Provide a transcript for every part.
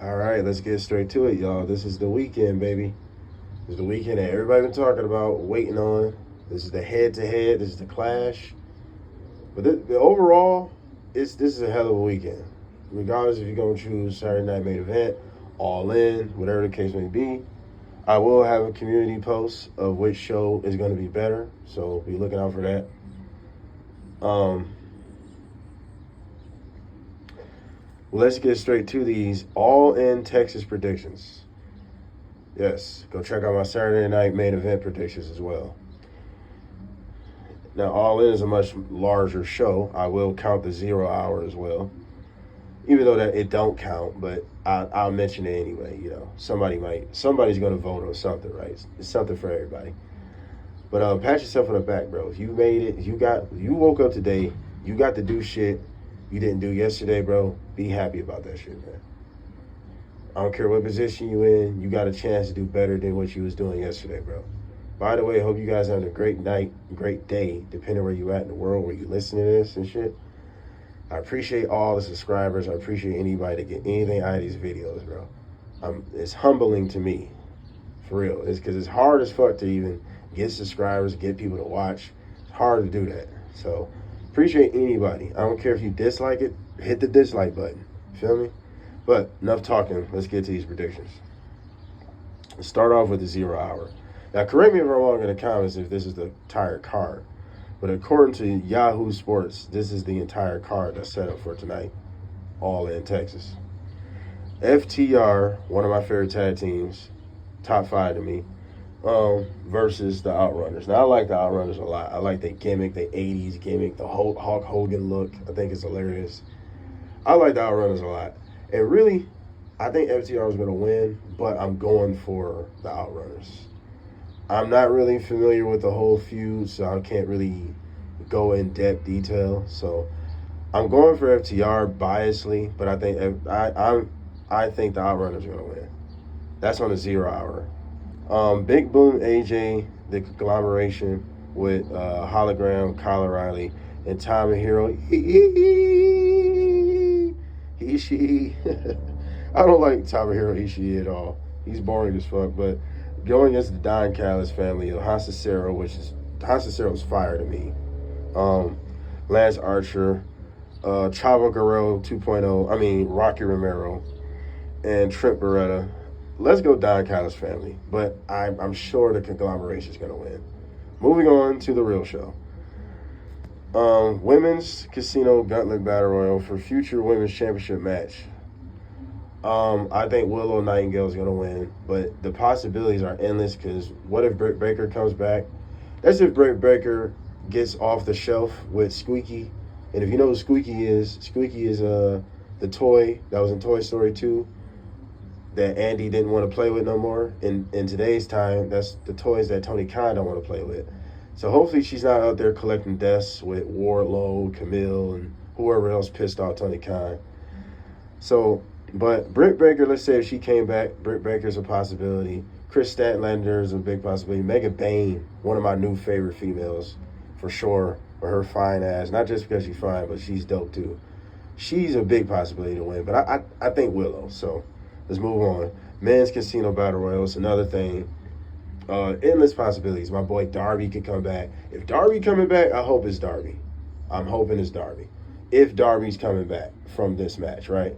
All right, let's get straight to it, y'all. This is the weekend, baby. This is the weekend that everybody been talking about, waiting on. This is the head-to-head. This is the clash. But overall, this is a hell of a weekend. Regardless if you're going to choose Saturday Night Main Event, All In, whatever the case may be, I will have a community post of which show is going to be better. So be looking out for that. Let's get straight to these All In Texas predictions. Yes, go check out my Saturday Night Main Event predictions as well. Now, All In is a much larger show. I will count the 0 hour as well, even though that it don't count. But I'll mention it anyway. You know, somebody's going to vote on something, right? It's something for everybody. But pat yourself on the back, bro. If you made it, you woke up today, you got to do shit you didn't do yesterday, bro. Be happy about that shit, man. I don't care what position you in. You got a chance to do better than what you was doing yesterday, bro. By the way, I hope you guys having a great night, great day, depending where you at in the world, where you listen to this and shit. I appreciate all the subscribers. I appreciate anybody that get anything out of these videos, bro. It's humbling to me, for real. It's because it's hard as fuck to even get subscribers, get people to watch. It's hard to do that. So, appreciate anybody. I don't care if you dislike it, hit the dislike button. Feel me? But enough talking. Let's get to these predictions. Let's start off with the 0 hour. Now, correct me if I'm wrong in the comments if this is the entire card. But according to Yahoo Sports, this is the entire card that's set up for tonight. All in Texas. FTR, one of my favorite tag teams, top 5 to me, versus the Outrunners. Now, I like the Outrunners a lot. I like the gimmick, the 80s gimmick, the Hulk Hogan look. I think it's hilarious. I like the Outrunners a lot. And really, I think FTR is going to win, but I'm going for the Outrunners. I'm not really familiar with the whole feud, so I can't really go in depth detail. So I'm going for FTR biasly, but I think the Outrunners are going to win. That's on the 0 hour. Big Boom AJ, the conglomeration with Hologram, Kyle O'Reilly, and Tomohiro Ishii. I don't like Tomohiro Ishii at all. He's boring as fuck, but going against the Don Callis family of Hansacero, Hansacero's fire to me. Lance Archer, Chavo Guerrero 2.0, Rocky Romero, and Trent Beretta. Let's go Don Callis family, but I'm sure the conglomeration is going to win. Moving on to the real show. Women's Casino Gauntlet Battle Royal for future Women's Championship match. I think Willow Nightingale is going to win, but the possibilities are endless because what if Britt Baker comes back? That's if Britt Baker gets off the shelf with Squeaky. And if you know who Squeaky is the toy that was in Toy Story 2 that Andy didn't want to play with no more. In today's time, that's the toys that Tony Khan don't want to play with. So hopefully she's not out there collecting deaths with Wardlow, Camille, and whoever else pissed off Tony Khan. So, but Britt Baker, let's say if she came back, Britt Baker's a possibility. Chris Statlander is a big possibility. Megan Bain, one of my new favorite females, for sure, with her fine ass. Not just because she's fine, but she's dope too. She's a big possibility to win, but I think Willow. So let's move on. Men's Casino Battle Royal is another thing. Endless possibilities. My boy Darby could come back. If Darby coming back, I hope it's Darby. I'm hoping it's Darby. If Darby's coming back from this match, right?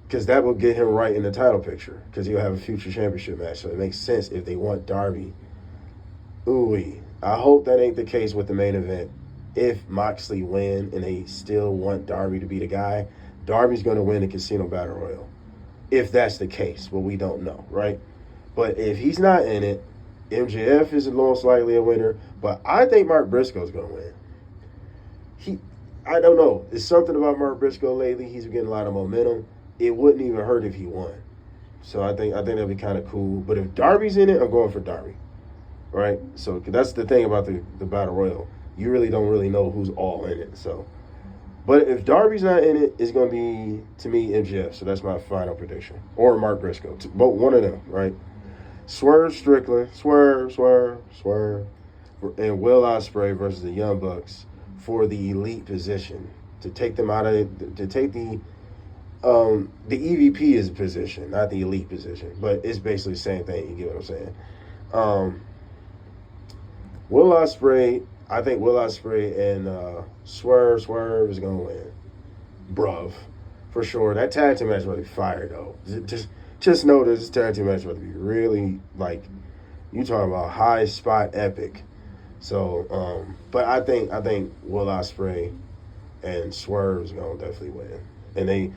Because that will get him right in the title picture. Because he'll have a future championship match. So it makes sense if they want Darby. Ooh-wee. I hope that ain't the case with the main event. If Moxley win and they still want Darby to be the guy, Darby's going to win the Casino Battle Royal. If that's the case, well, we don't know, right? But if he's not in it, MJF is most likely a winner, but I think Mark Briscoe's going to win. I don't know. There's something about Mark Briscoe lately. He's getting a lot of momentum. It wouldn't even hurt if he won. So I think that'd be kind of cool. But if Darby's in it, I'm going for Darby, right? So that's the thing about the Battle Royal. You really don't really know who's all in it. So, but if Darby's not in it, it's going to be, to me, MJF. So that's my final prediction. Or Mark Briscoe. But one of them, right? Swerve Strickland, Swerve, and Will Ospreay versus the Young Bucks for the elite position to take them out of to take the The EVP is a position, not the elite position, but it's basically the same thing. You get what I'm saying? Will Ospreay, I think Will Ospreay and Swerve is gonna win, bruv, for sure. That tag team match is gonna be fire though. Just know this tag team match is gonna be really like, you talking about high spot epic. So, but I think Will Ospreay and Swerve is gonna definitely win, and they.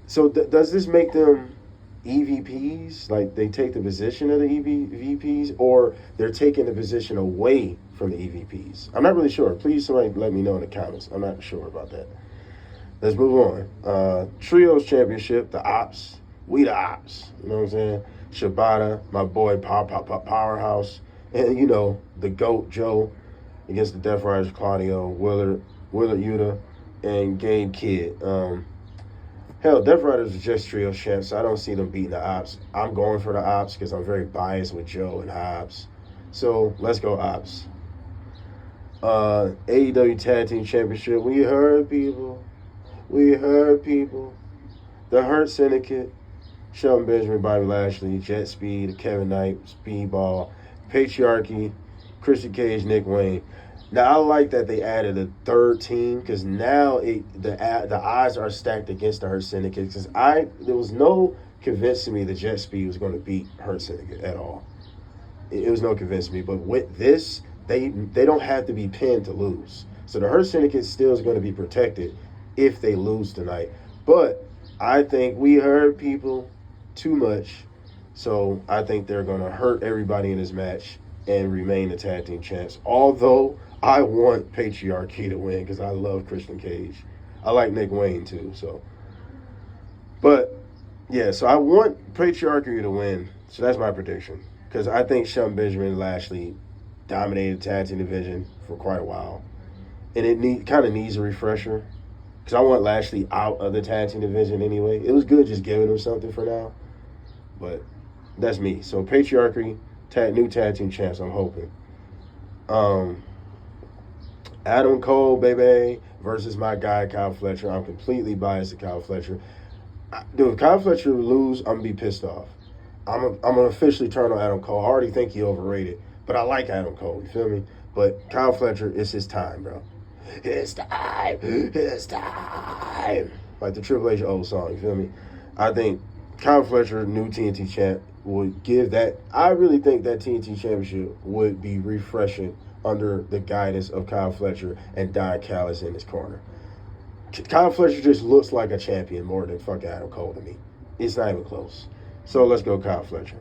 So does this make them EVPs? Like they take the position of the EVPs, or they're taking the position away from the EVPs? I'm not really sure. Please, somebody let me know in the comments. I'm not sure about that. Let's move on. Trios Championship, the Ops. We the Ops. You know what I'm saying? Shibata, my boy, Powerhouse. And, you know, the GOAT, Joe, against the Death Riders, Claudio, Willard Yuta, and Gabe Kidd. Hell, Death Riders are just trio champs, so I don't see them beating the Ops. I'm going for the Ops because I'm very biased with Joe and Hobbs. So, let's go Ops. AEW Tag Team Championship. We heard people. The Hurt Syndicate. Shelton Benjamin, Bobby Lashley, Jet Speed, Kevin Knight, Speedball, Patriarchy, Christian Cage, Nick Wayne. Now, I like that they added a third team because now the odds are stacked against the Hurt Syndicate because there was no convincing me that Jet Speed was going to beat Hurt Syndicate at all. It was no convincing me. But with this, they don't have to be pinned to lose. So the Hurt Syndicate still is going to be protected if they lose tonight. But I think we hurt people too much. So I think they're going to hurt everybody in this match and remain the tag team champs. Although I want Patriarchy to win because I love Christian Cage. I like Nick Wayne too. So, but yeah, so I want Patriarchy to win. So that's my prediction because I think Shelton Benjamin and Lashley dominated the tag team division for quite a while, and it kind of needs a refresher because I want Lashley out of the tag team division anyway. It was good just giving him something for now, but that's me. So Patriarchy, new tag team champs, I'm hoping. Adam Cole, baby, versus my guy, Kyle Fletcher. I'm completely biased to Kyle Fletcher. Dude, if Kyle Fletcher lose, I'm going to be pissed off. I'm going to officially turn on Adam Cole. I already think he overrated, but I like Adam Cole, you feel me? But Kyle Fletcher, it's his time, bro. It's time. Like the Triple H old song, you feel me? I think Kyle Fletcher, new TNT champ, would give that. I really think that TNT championship would be refreshing under the guidance of Kyle Fletcher and Don Callis in his corner. Kyle Fletcher just looks like a champion more than fucking Adam Cole to me. It's not even close. So let's go Kyle Fletcher.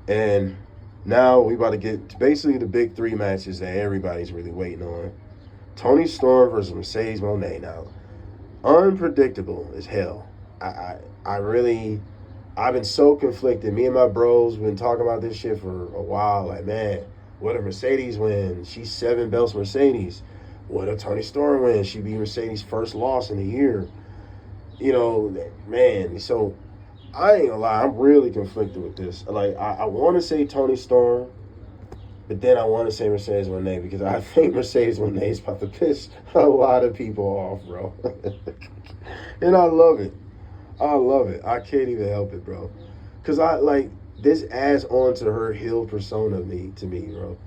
And now we about to get to basically the big three matches that everybody's really waiting on. Toni Storm versus Mercedes Moné. Now, unpredictable as hell. I've been so conflicted. Me and my bros been talking about this shit for a while. Like, man, what if Mercedes wins? She's 7 belts Mercedes. What if Toni Storm wins? She'd be Mercedes' first loss in a year. You know, man, so I ain't gonna lie, I'm really conflicted with this. Like, I want to say Toni Storm, but then I want to say Mercedes Moné because I think Mercedes Moné is about to piss a lot of people off, bro. And I love it. I can't even help it, bro. Because this adds on to her heel persona to me, bro.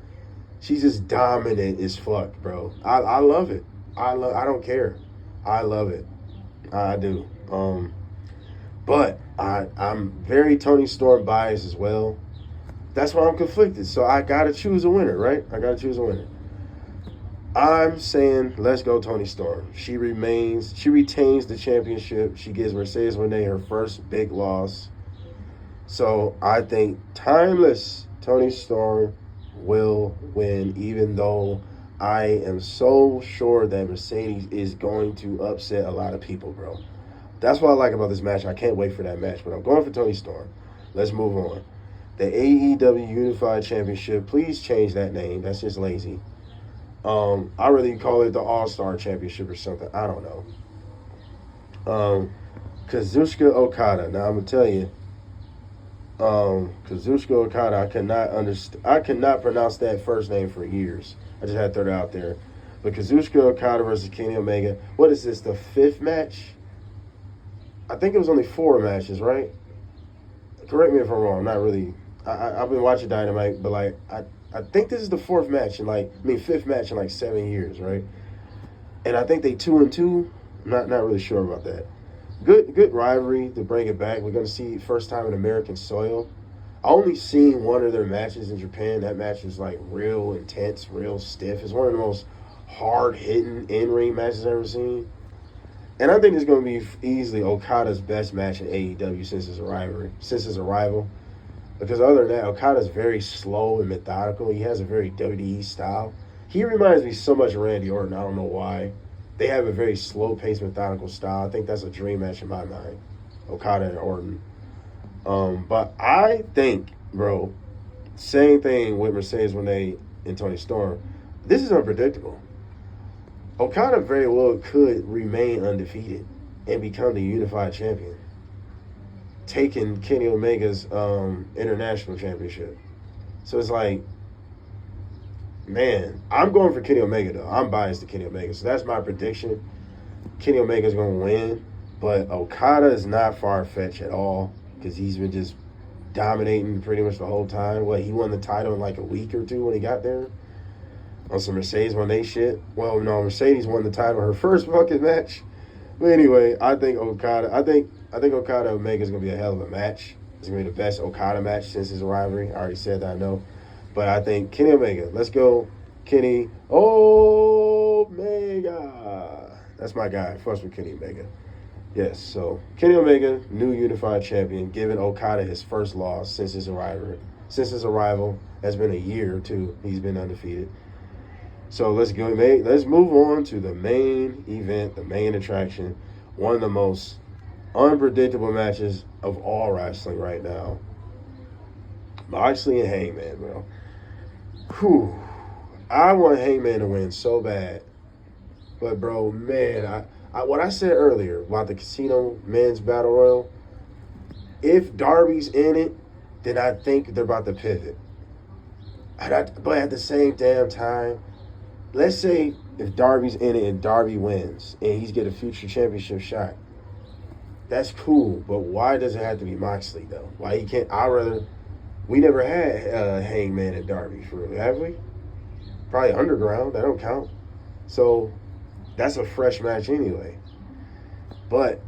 She's just dominant as fuck, bro. I love it. I don't care. I love it. I do. But I'm very Toni Storm biased as well. That's why I'm conflicted. So I gotta choose a winner, right? I'm saying let's go Toni Storm. She retains the championship. She gives Mercedes Moné her first big loss. So I think timeless Toni Storm will win, even though I am so sure that Mercedes is going to upset a lot of people, bro. That's what I like about this match. I can't wait for that match, but I'm going for Toni Storm. Let's move on. The AEW Unified Championship, please change that name. That's just lazy. I really call it the All-Star Championship or something. I don't know. Kazuchika Okada. Now, I'm going to tell you, Kazuchika Okada, I cannot pronounce that first name for years. I just had to throw it out there. But Kazuchika Okada versus Kenny Omega. What is this, the 5th match? I think it was only 4 matches, right? Correct me if I'm wrong. Not really. I've been watching Dynamite, but like I think this is the 4th match in 5th match in like 7 years, right? And I think they 2-2. Not really sure about that. Good rivalry to bring it back. We're gonna see first time in American soil. I only seen one of their matches in Japan. That match is like real intense, real stiff. It's one of the most hard hitting in ring matches I've ever seen. And I think it's going to be easily Okada's best match in AEW since his arrival. Because other than that, Okada's very slow and methodical. He has a very WWE style. He reminds me so much of Randy Orton. I don't know why. They have a very slow-paced, methodical style. I think that's a dream match in my mind, Okada and Orton. But I think, bro, same thing with Mercedes Moné and Toni Storm. This is unpredictable. Okada very well could remain undefeated and become the unified champion, taking Kenny Omega's international championship. So it's like, man, I'm going for Kenny Omega, though. I'm biased to Kenny Omega. So that's my prediction. Kenny Omega's going to win. But Okada is not far-fetched at all because he's been just dominating pretty much the whole time. He won the title in like a week or two when he got there on some Mercedes Moné shit. Well, no, Mercedes won the title her first fucking match. But anyway, I think Okada Omega is going to be a hell of a match. It's going to be the best Okada match since his rivalry. I already said that, I know. But I think Kenny Omega. Let's go, Kenny Omega. That's my guy. First with Kenny Omega. Yes, so Kenny Omega, new unified champion, giving Okada his first loss since his arrival. Since his arrival, has been a year or two. He's been undefeated. So let's move on to the main event, the main attraction, one of the most unpredictable matches of all wrestling right now. Moxley and Hangman, bro. Whew. I want Hangman to win so bad. But, bro, man, what I said earlier about the Casino Men's Battle Royal, if Darby's in it, then I think they're about to pivot. But at the same damn time, let's say if Darby's in it and Darby wins and he's get a future championship shot, that's cool. But why does it have to be Moxley, though? Why he can't? We never had Hangman and Darby, for real, have we? Probably Underground. That don't count. So that's a fresh match anyway. But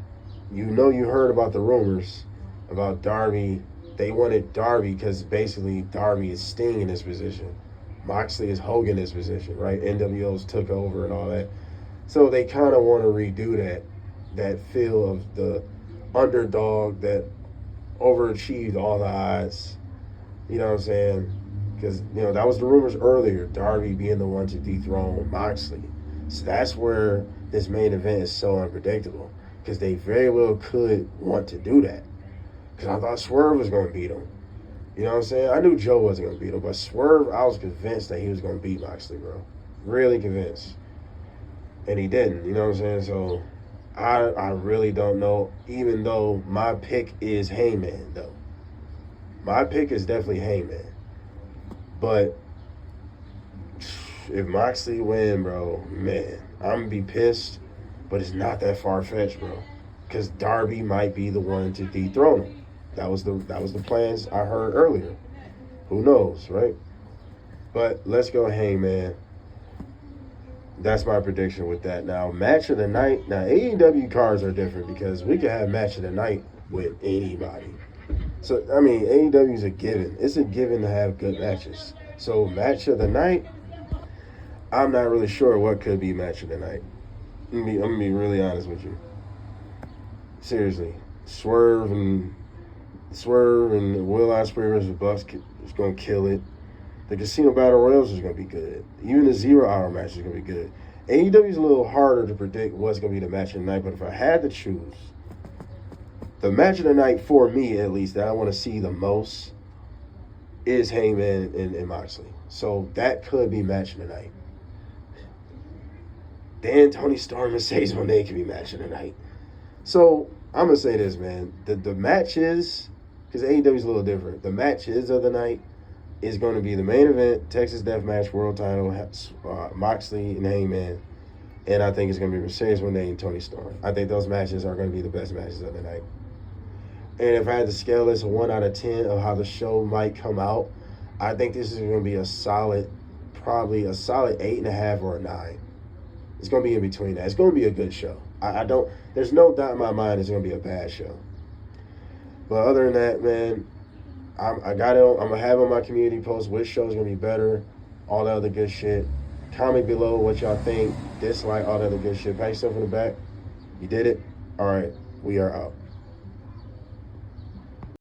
you heard about the rumors about Darby. They wanted Darby because basically Darby is Sting in this position. Moxley is Hogan in this position, right? NWO's took over and all that. So they kind of want to redo that feel of the underdog that overachieved all the odds. You know what I'm saying? Because, that was the rumors earlier, Darby being the one to dethrone Moxley. So that's where this main event is so unpredictable. Because they very well could want to do that. Because I thought Swerve was going to beat him. You know what I'm saying? I knew Joe wasn't going to beat him. But Swerve, I was convinced that he was going to beat Moxley, bro. Really convinced. And he didn't. You know what I'm saying? So I really don't know. Even though my pick is Hangman, though. My pick is definitely Hangman. But if Moxley win, bro, man, I'm going to be pissed. But it's not that far-fetched, bro. Because Darby might be the one to dethrone him. That was the plans I heard earlier. Who knows, right? But let's go Hangman. That's my prediction with that. Now, match of the night. Now, AEW cards are different because we can have match of the night with anybody. So, I mean, AEW is a given. It's a given to have good matches. So, match of the night, I'm not really sure what could be match of the night. I'm going to be really honest with you. Seriously. Swerve and Will Ospreay versus Bucks is going to kill it. The Casino Battle Royals is going to be good. Even the 0 Hour match is going to be good. AEW is a little harder to predict what's going to be the match of the night, but if I had to choose, the match of the night, for me at least, that I want to see the most is Hangman and Moxley. So that could be match of the night. Then Toni Storm and Mercedes Moné can be match of the night. So I'm going to say this, man. The matches, because AEW is a little different. The matches of the night is going to be the main event, Texas Deathmatch World Title, Moxley and Hangman. And I think it's going to be Mercedes Moné and Toni Storm. I think those matches are going to be the best matches of the night. And if I had to scale this 1 out of 10 of how the show might come out, I think this is going to be probably a solid 8.5 or a 9. It's going to be in between that. It's going to be a good show. There's no doubt in my mind it's going to be a bad show. But other than that, man, I'm going to have on my community post which show is going to be better, all that other good shit. Comment below what y'all think, dislike, all that other good shit. Pat yourself in the back. You did it. All right, we are out.